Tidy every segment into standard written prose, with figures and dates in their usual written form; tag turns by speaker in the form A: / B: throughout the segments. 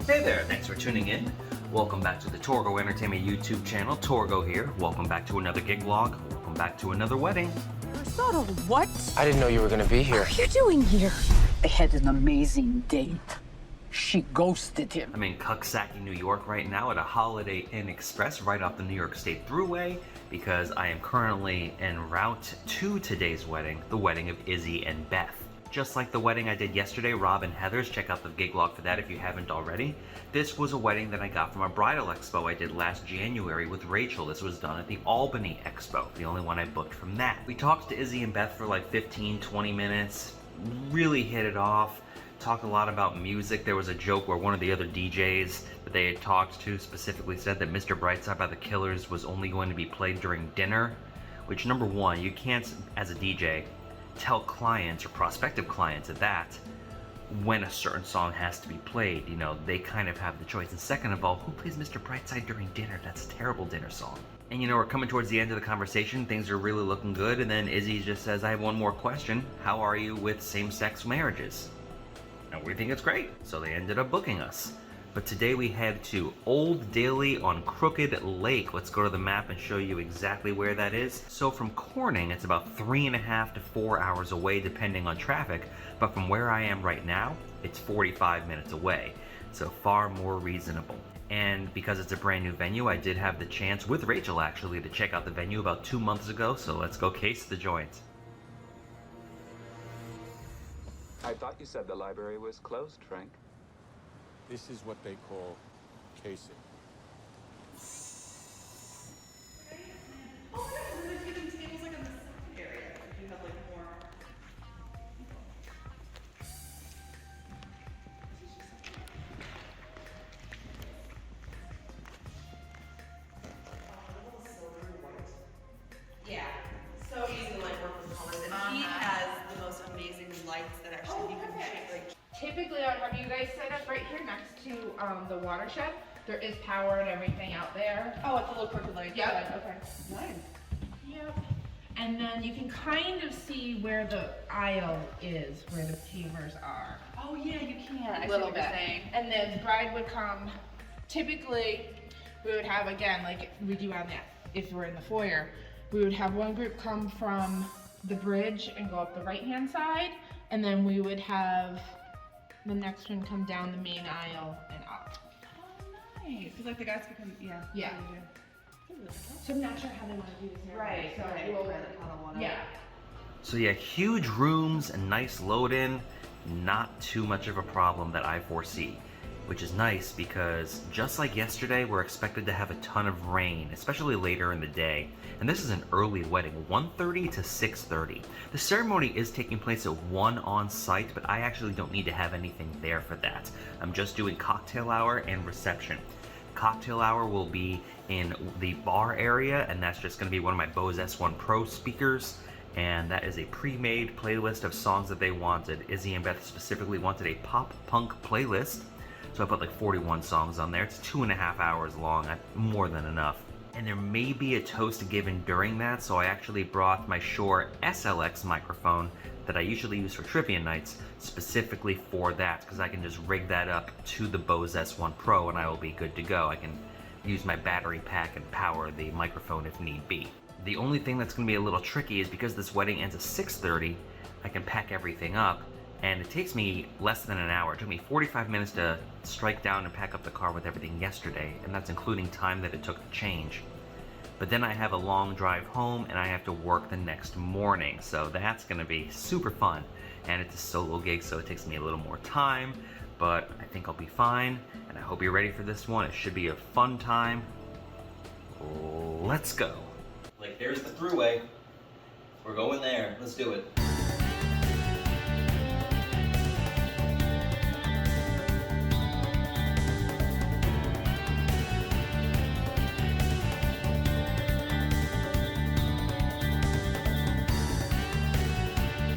A: Hey there, thanks for tuning in. Welcome back to the Torgo Entertainment YouTube channel. Torgo here. Welcome back to another gig vlog. Welcome back to another wedding.
B: Aristotle, what
C: I didn't know you were gonna be here.
B: are you doing here?
D: They had an amazing date. She ghosted him.
A: I'm in Coxsackie, New York right now at a Holiday Inn Express right off the New York State Thruway because I am currently en route to today's wedding, the wedding of Izzy and Beth. Just like the wedding I did yesterday, Rob and Heather's, check out the gig log for that if you haven't already. This was a wedding that I got from a bridal expo I did last January with Rachel. This was done at the Albany Expo, the only one I booked from that. We talked to Izzy and Beth for like 15, 20 minutes, really hit it off, talked a lot about music. There was a joke where one of the other DJs that they had talked to specifically said that Mr. Brightside by the Killers was only going to be played during dinner, which number one, you can't, as a DJ, tell clients or prospective clients at that when a certain song has to be played. You know, they kind of have the choice. And second of all, who plays Mr. Brightside during dinner? That's a terrible dinner song. And you know, we're coming towards the end of the conversation. Things are really looking good. And then Izzy just says, I have one more question. How are you with same-sex marriages? And we think it's great. So they ended up booking us. But today we head to Old Daly on Crooked Lake. Let's go to the map and show you exactly where that is. So from Corning, it's about 3.5 to 4 hours away depending on traffic. But from where I am right now, it's 45 minutes away. So far more reasonable. And because it's a brand new venue, I did have the chance with Rachel actually to check out the venue about 2 months ago. So let's go case the joint.
E: I thought you said the library was closed, Frank.
C: This is what they call casing.
F: Oh my gosh, there's like even tables like in the second area. If you have like more. Yeah, so easy to like work with colors, and he has the most amazing lights that actually you can like.
G: Typically, I would have you guys set up right here next to the watershed. There is power and everything out there.
F: Oh, it's a little crooked light.
G: Yep.
F: Okay. Nice.
G: Yep. And then you can kind of see where the aisle is, where the pavers are.
F: Oh yeah, you can. I
G: A
F: see
G: little
F: what
G: bit.
F: you're saying.
G: And then the bride would come. Typically, we would have, again, like we do on that, if we're in the foyer, we would have one group come from the bridge and go up the right-hand side, and then we would have the next one come down the main aisle and up.
F: Oh, nice. Because like the guys could come. Yeah.
G: Yeah.
F: They do.
G: So I'm not sure how they want to do this.
F: Right.
G: So
F: Right.
G: we'll,
F: Right. Like how they wanna-
G: yeah.
A: So yeah, huge rooms and nice load-in, not too much of a problem that I foresee, which is nice because just like yesterday, we're expected to have a ton of rain, especially later in the day. And this is an early wedding, 1:30 to 6:30. The ceremony is taking place at 1 on site, but I actually don't need to have anything there for that. I'm just doing cocktail hour and reception. Cocktail hour will be in the bar area, and that's just going to be one of my Bose S1 Pro speakers. And that is a pre-made playlist of songs that they wanted. Izzy and Beth specifically wanted a pop punk playlist. So I put like 41 songs on there. It's 2.5 hours long, more than enough. And there may be a toast given during that, so I actually brought my Shure SLX microphone that I usually use for trivia nights, specifically for that, because I can just rig that up to the Bose S1 Pro and I will be good to go. I can use my battery pack and power the microphone if need be. The only thing that's going to be a little tricky is because this wedding ends at 6:30, I can pack everything up, and it takes me less than an hour. It took me 45 minutes to strike down and pack up the car with everything yesterday, and that's including time that it took to change. But then I have a long drive home and I have to work the next morning, so that's going to be super fun. And it's a solo gig, so it takes me a little more time, but I think I'll be fine, and I hope you're ready for this one. It should be a fun time. Let's go. Like, there's the thruway. We're going there. Let's do it.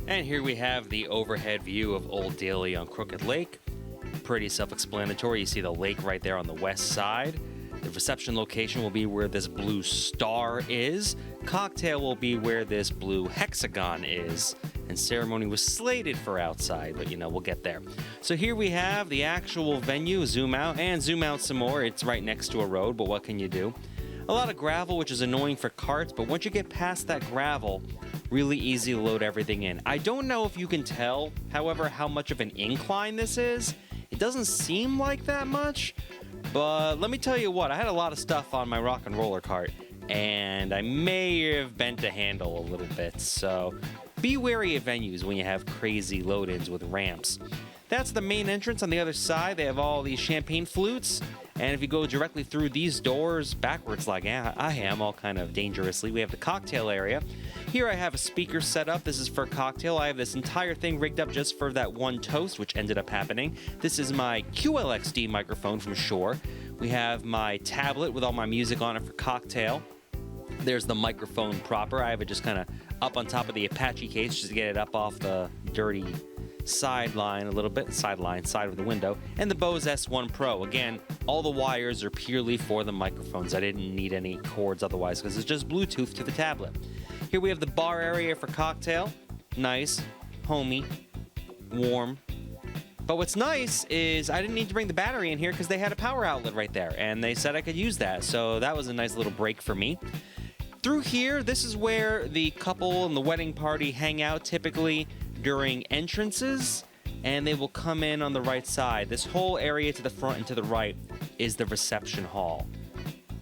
A: And here we have the overhead view of Old Daly on Crooked Lake. pretty self-explanatory. You see the lake right there on the west side. The reception location will be where this blue star is. Cocktail will be where this blue hexagon is. And ceremony was slated for outside, but we'll get there. So here we have the actual venue. Zoom out and zoom out some more. It's right next to a road, but what can you do? A lot of gravel, which is annoying for carts, but once you get past that gravel, really easy to load everything in. I don't know if you can tell, however, how much of an incline this is. It doesn't seem like that much, but let me tell you what, I had a lot of stuff on my rock and roller cart, and I may have bent a handle a little bit, so be wary of venues when you have crazy load-ins with ramps. That's the main entrance. On the other side, they have all these champagne flutes. And if you go directly through these doors backwards like I am, all kind of dangerously, we have the cocktail area. Here I have a speaker set up. This is for cocktail. I have this entire thing rigged up just for that one toast, which ended up happening. This is my QLXD microphone from Shure. We have my tablet with all my music on it for cocktail. There's the microphone proper. I have it just kind of up on top of the Apache case just to get it up off the dirty sideline a little bit, side of the window, and the Bose S1 Pro. Again, all the wires are purely for the microphones. I didn't need any cords otherwise because it's just Bluetooth to the tablet. Here we have the bar area for cocktail. Nice, homey, warm. But what's nice is I didn't need to bring the battery in here because they had a power outlet right there, and they said I could use that, so that was a nice little break for me. Through here, this is where the couple and the wedding party hang out typically during entrances, and they will come in on the right side. This whole area to the front and to the right is the reception hall.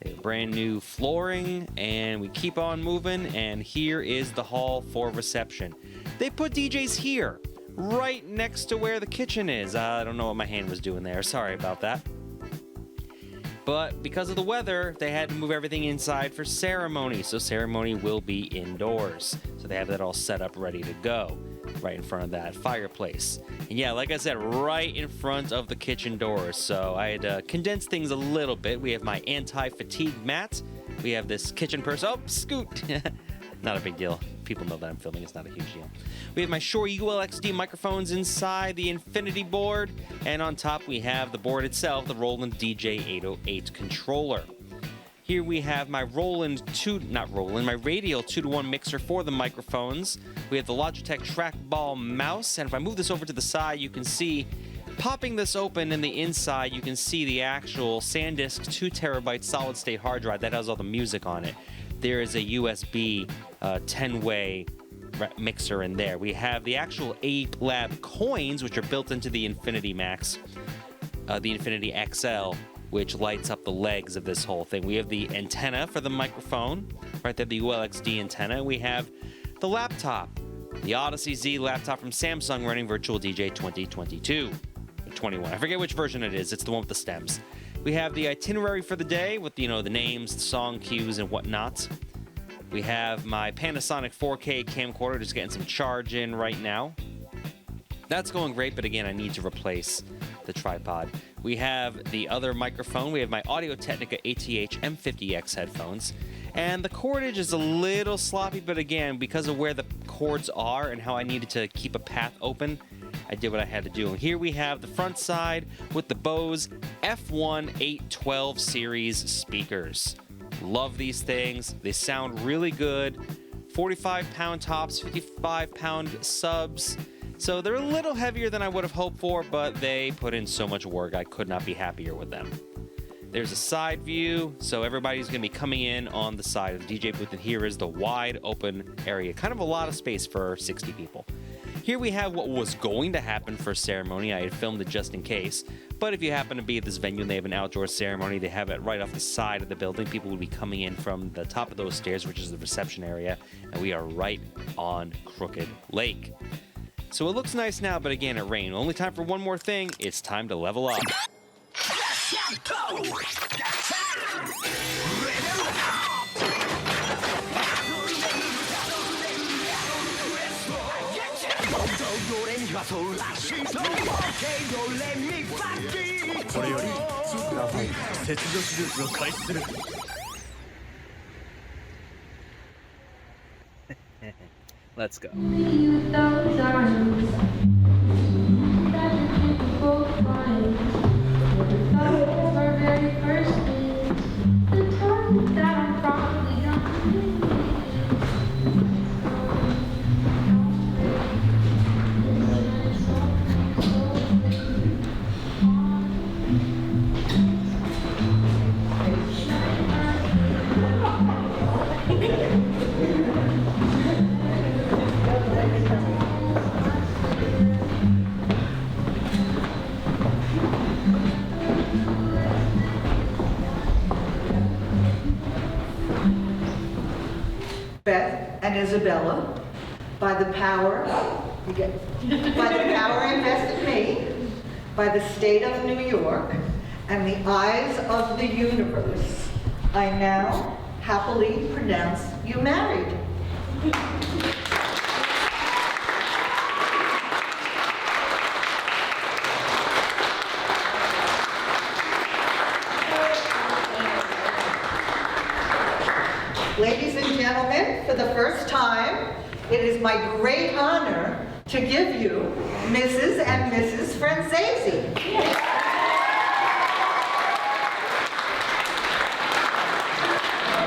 A: They have brand new flooring, and we keep on moving, and here is the hall for reception. They put DJs here, right next to where the kitchen is. I don't know what my hand was doing there. Sorry about that. But because of the weather, they had to move everything inside for ceremony, so ceremony will be indoors. So they have that all set up, ready to go, right in front of that fireplace. And yeah, like I said, right in front of the kitchen doors. So I had to condense things a little bit. We have my anti-fatigue mat. We have this kitchen person. Oh, scoot! Not a big deal. People know that I'm filming. It's not a huge deal. We have my Shure ULXD microphones inside the Infinity board. And on top, we have the board itself, the Roland DJ808 controller. Here we have my my Radial 2-to-1 mixer for the microphones. We have the Logitech trackball mouse. And if I move this over to the side, you can see, popping this open in the inside, you can see the actual SanDisk 2TB solid-state hard drive that has all the music on it. There is a USB 10-way mixer in there. We have the actual Ape Lab coins, which are built into the Infinity Max, the Infinity XL, which lights up the legs of this whole thing. We have the antenna for the microphone, right there, the ULXD antenna. We have the laptop, the Odyssey Z laptop from Samsung running Virtual DJ 2022. 21. I forget which version it is. It's the one with the stems. We have the itinerary for the day with, the names, the song cues, and whatnot. We have my Panasonic 4K camcorder just getting some charge in right now. That's going great, but again, I need to replace the tripod. We have the other microphone. We have my Audio-Technica ATH M50X headphones. And the cordage is a little sloppy, but again, because of where the cords are and how I needed to keep a path open, I did what I had to do. And here we have the front side with the Bose F1 812 series speakers. Love these things. They sound really good. 45-pound tops, 55-pound subs. So they're a little heavier than I would have hoped for, but they put in so much work. I could not be happier with them. There's a side view, so everybody's going to be coming in on the side of the DJ booth, and here is the wide open area. Kind of a lot of space for 60 people. Here we have what was going to happen for ceremony. I had filmed it just in case. But if you happen to be at this venue and they have an outdoor ceremony, they have it right off the side of the building. People will be coming in from the top of those stairs, which is the reception area. And we are right on Crooked Lake. So it looks nice now, but again, it rained. Only time for one more thing. It's time to level up. Let's go.
H: Beth and Isabella, by the power invested in me, by the state of New York, and the eyes of the universe, I now happily pronounce you married. Ladies and gentlemen, for the first time, it is my great honor to give you Mrs. and Mrs. Franzese.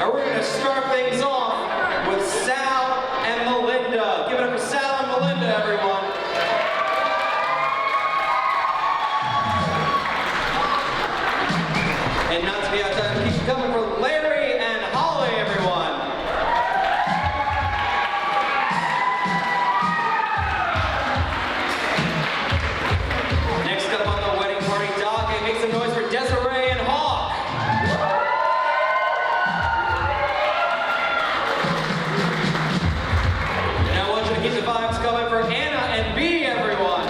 I: And we're going to start things off with Sal and Melinda. Give it up for Sal and Melinda, everyone. And not to be outside, keep coming for Larry and Holly, everyone. Next up on the wedding party docket, make some noise for Desiree and Hawk. And I want you to keep the vibes coming for Anna and B, everyone.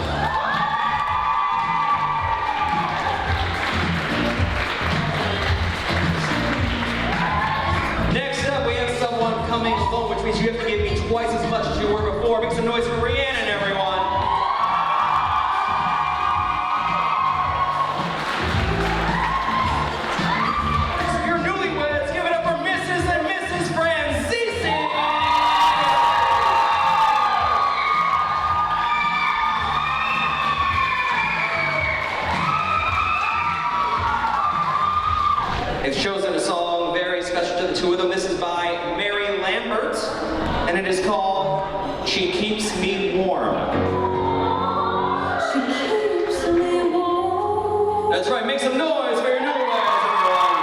I: Next up, we have someone coming home, which means you have to give me twice as much as you were before. Make some noise for Rhiannon, everyone. For your newlyweds, give it up for Mrs. and Mrs. Franzese. They've chosen a song very special to the two of them. This is by Mary Lambert, and it is called She Keeps Me Warm.
B: She keeps me warm.
I: That's right, make some noise for your newlyweds, everyone.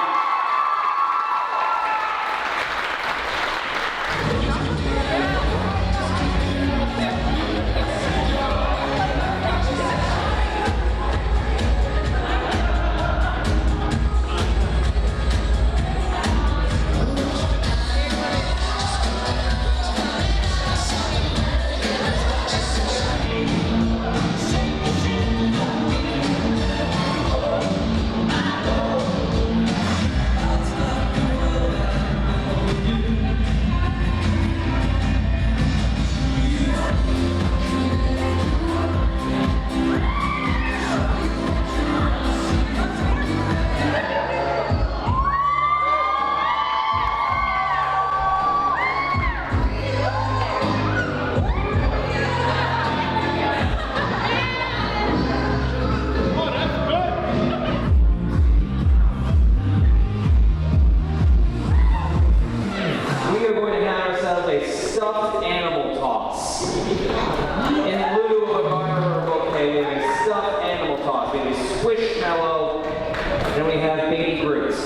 I: We are going to have ourselves a stuffed animal toss. In lieu of a garter or bouquet, we have a stuffed animal toss. We have a squishmallow, and we have baby Groots.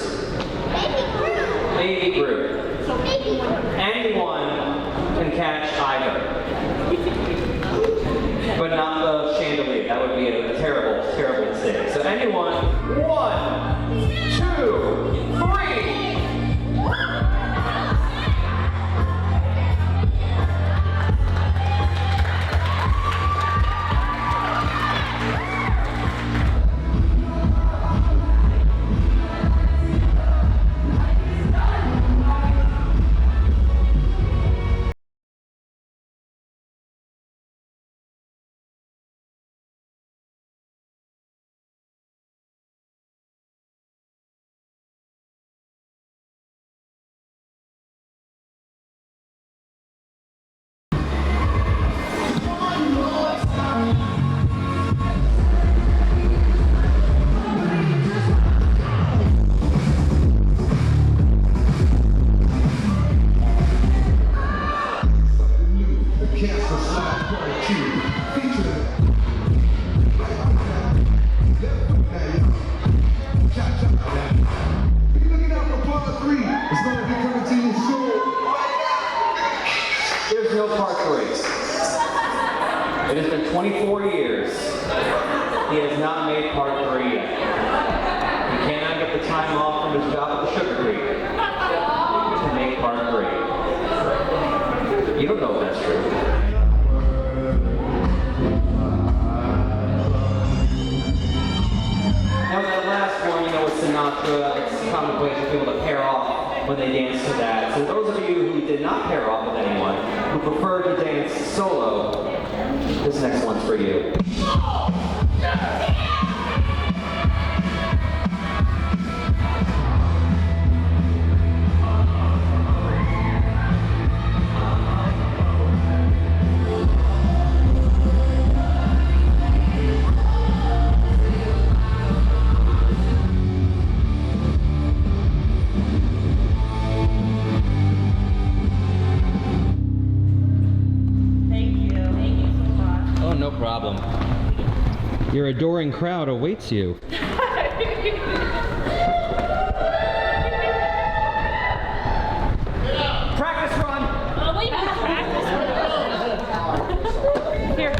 I: Baby Groot. Anyone can catch either. But not the chandelier. That would be a terrible, terrible mistake. So anyone, 1, 2, 3. There's no part 3. It has been 24 years. He has not made part 3 yet. He cannot get the time off from his job at the Sugar Creek to make part 3. You don't know if that's true. Now that last one, you know, with Sinatra, it's commonplace for people to pair off when they dance to that. So those of you who did not pair off with anyone, who prefer to dance solo, this next one's for you. Problem. Your adoring crowd awaits you. Practice run!
B: Oh, wait, practice run. Here.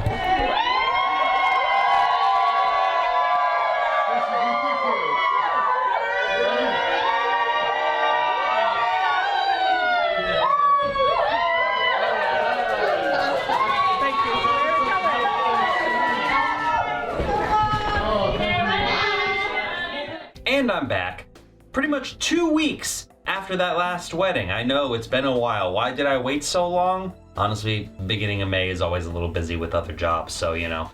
A: And I'm back. Pretty much 2 weeks after that last wedding. I know it's been a while. Why did I wait so long? Honestly, beginning of May is always a little busy with other jobs, so you know.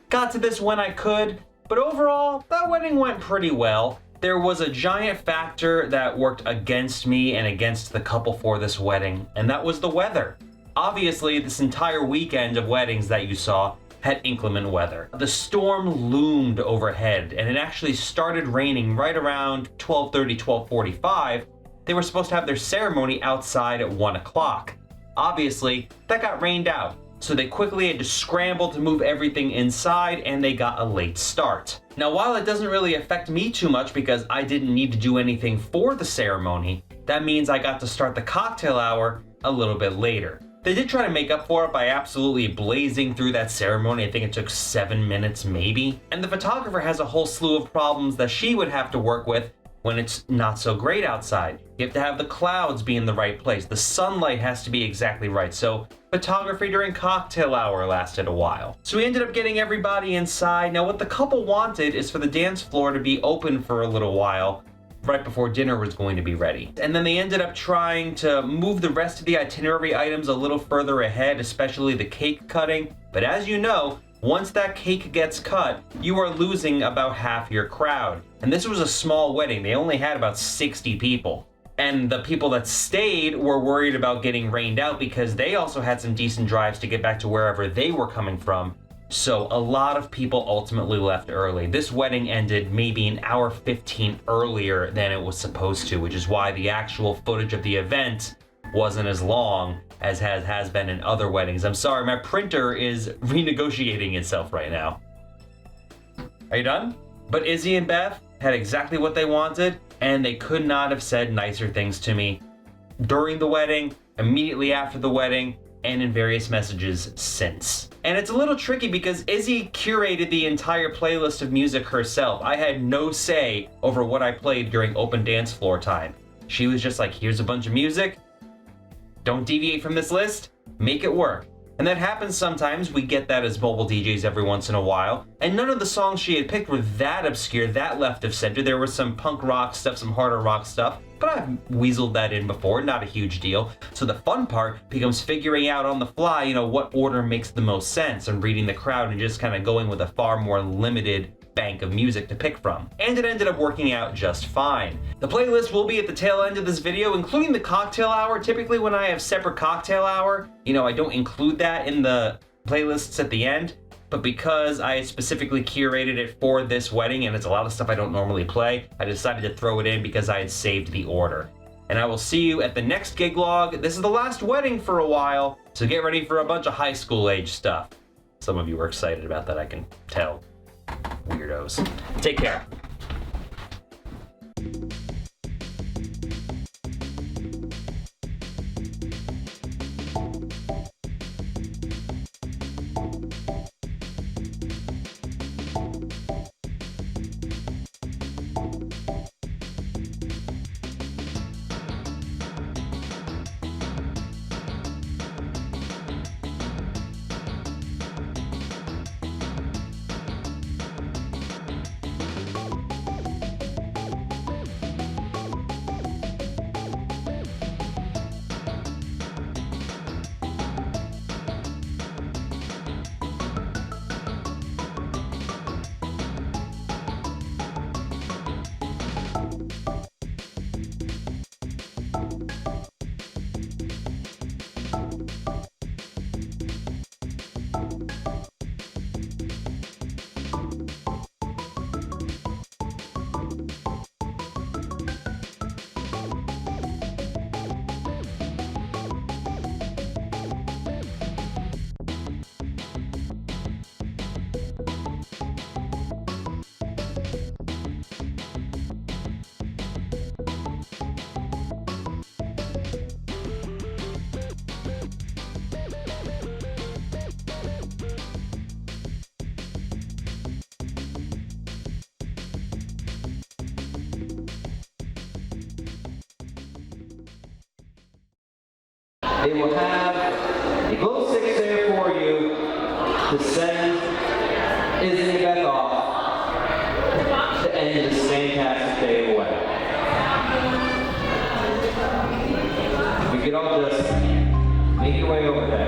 A: Got to this when I could, but overall, that wedding went pretty well. There was a giant factor that worked against me and against the couple for this wedding, and that was the weather. Obviously, this entire weekend of weddings that you saw had inclement weather. The storm loomed overhead, and it actually started raining right around 12:30, 12:45. They were supposed to have their ceremony outside at 1 o'clock. Obviously, that got rained out, so they quickly had to scramble to move everything inside, and they got a late start. Now, while it doesn't really affect me too much because I didn't need to do anything for the ceremony, that means I got to start the cocktail hour a little bit later. They did try to make up for it by absolutely blazing through that ceremony. I think it took 7 minutes maybe. And the photographer has a whole slew of problems that she would have to work with when it's not so great outside. You have to have the clouds be in the right place. The sunlight has to be exactly right. So photography during cocktail hour lasted a while. So we ended up getting everybody inside. Now what the couple wanted is for the dance floor to be open for a little while, right before dinner was going to be ready. And then they ended up trying to move the rest of the itinerary items a little further ahead, especially the cake cutting. But as you know, once that cake gets cut, you are losing about half your crowd. And this was a small wedding. They only had about 60 people. And the people that stayed were worried about getting rained out because they also had some decent drives to get back to wherever they were coming from. So a lot of people ultimately left early. This wedding ended maybe an hour 15 earlier than it was supposed to, which is why the actual footage of the event wasn't as long as has been in other weddings. I'm sorry, my printer is renegotiating itself right now. Are you done? But Izzy and Beth had exactly what they wanted, and they could not have said nicer things to me during the wedding, immediately after the wedding, and in various messages since. And it's a little tricky because Izzy curated the entire playlist of music herself. I had no say over what I played during open dance floor time. She was just like, here's a bunch of music, don't deviate from this list, make it work. And that happens sometimes. We get that as mobile DJs every once in a while. And none of the songs she had picked were that obscure, that left of center. There was some punk rock stuff, some harder rock stuff, but I've weaseled that in before, not a huge deal. So the fun part becomes figuring out on the fly, you know, what order makes the most sense and reading the crowd and just kind of going with a far more limited bank of music to pick from. And it ended up working out just fine. The playlist will be at the tail end of this video, including the cocktail hour. Typically when I have separate cocktail hour, you know, I don't include that in the playlists at the end. But because I specifically curated it for this wedding and it's a lot of stuff I don't normally play, I decided to throw it in because I had saved the order. And I will see you at the next gig log. This is the last wedding for a while, so get ready for a bunch of high school age stuff. Some of you are excited about that, I can tell. Weirdos. Take care.
I: they will have a glow stick there for you to send Izzy and Beth off to end this fantastic day away. We could all just make your way over there.